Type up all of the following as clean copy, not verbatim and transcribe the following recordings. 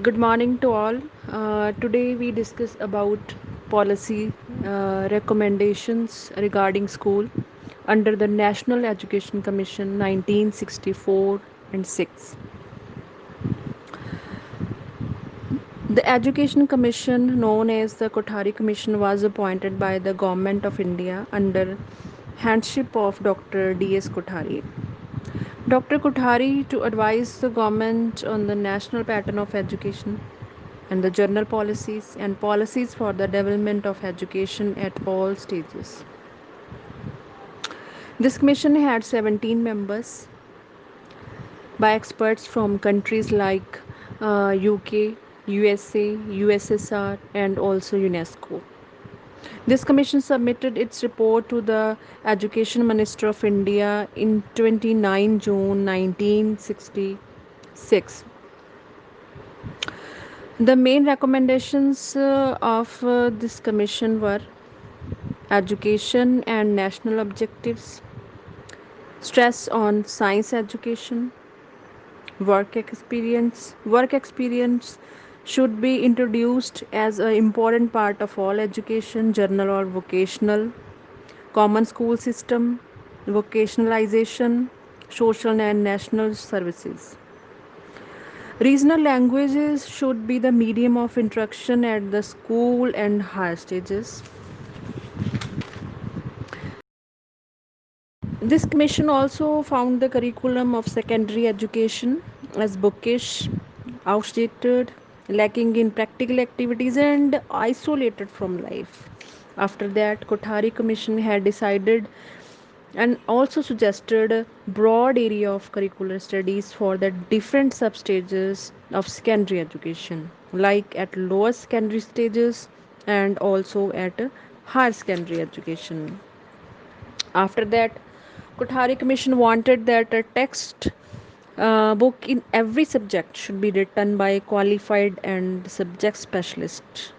Good morning to all. Today we discuss about policy recommendations regarding school under the National Education Commission 1964 and 6. The Education Commission, known as the Kothari Commission, was appointed by the Government of India under headship of Dr. D.S. Kothari. Dr. Kothari to advise the government on the national pattern of education and the general policies and policies for the development of education at all stages. This commission had 17 members by experts from countries like UK, USA, USSR, and also UNESCO. This commission submitted its report to the Education Minister of India in 29 June 1966. The main recommendations of this commission were education and national objectives, stress on science education, work experience should be introduced as an important part of all education, general or vocational, common school system, vocationalization, social and national services. Regional languages should be the medium of instruction at the school and higher stages. This commission also found the curriculum of secondary education as bookish, outdated, lacking in practical activities, and isolated from life. After that, Kothari Commission had decided and also suggested a broad area of curricular studies for the different substages of secondary education, like at lower secondary stages and also at higher secondary education. After that, Kothari Commission wanted that a text book in every subject should be written by a qualified and subject specialist,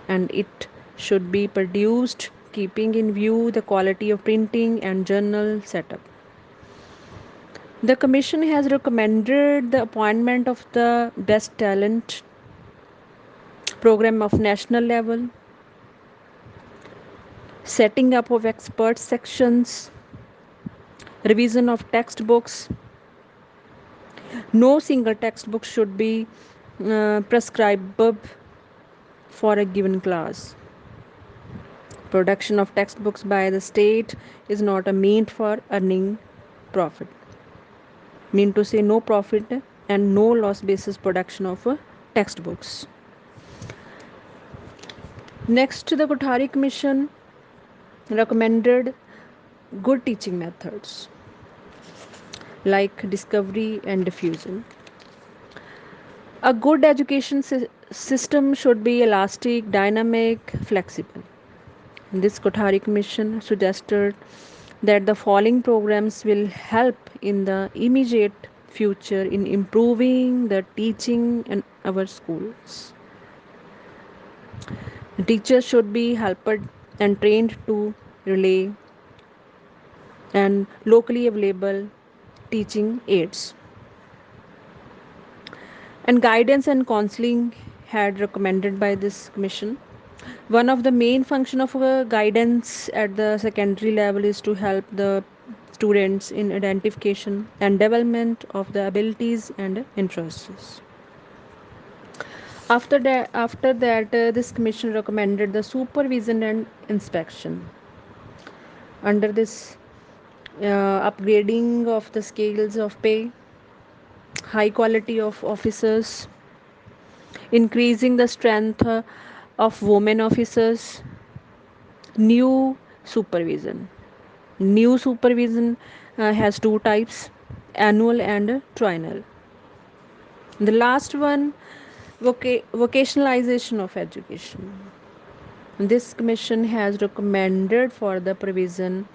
and it should be produced keeping in view the quality of printing and journal setup. The commission has recommended the appointment of the best talent program of national level, setting up of expert sections, revision of textbooks. No single textbook should be prescribed for a given class. Production of textbooks by the state is not a mean for earning profit. Mean to say no profit and no loss basis production of textbooks. Next, the Kothari Commission recommended good teaching methods like discovery and diffusion. A good education system should be elastic, dynamic, flexible. This Kothari Commission suggested that the following programs will help in the immediate future in improving the teaching in our schools. Teachers should be helped and trained to relay and locally available teaching aids. And guidance and counseling had recommended by this commission. One of the main function of guidance at the secondary level is to help the students in identification and development of the abilities and interests. After that, this commission recommended the supervision and inspection. Under this upgrading of the scales of pay, high quality of officers, increasing the strength of women officers, new supervision. New supervision has two types, annual and triennial. The last one, vocationalization of education. This commission has recommended for the provision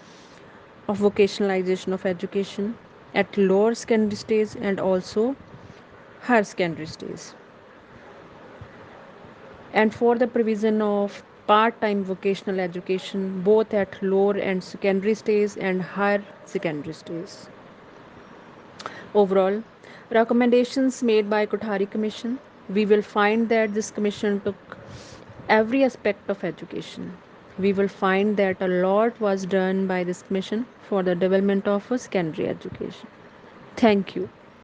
of vocationalization of education at lower secondary stage and also higher secondary stage, and for the provision of part-time vocational education both at lower and secondary stage and higher secondary stage. Overall, recommendations made by Kothari Commission we will find that this commission took every aspect of education. We will find that a lot was done by this commission for the development of a secondary education. Thank you.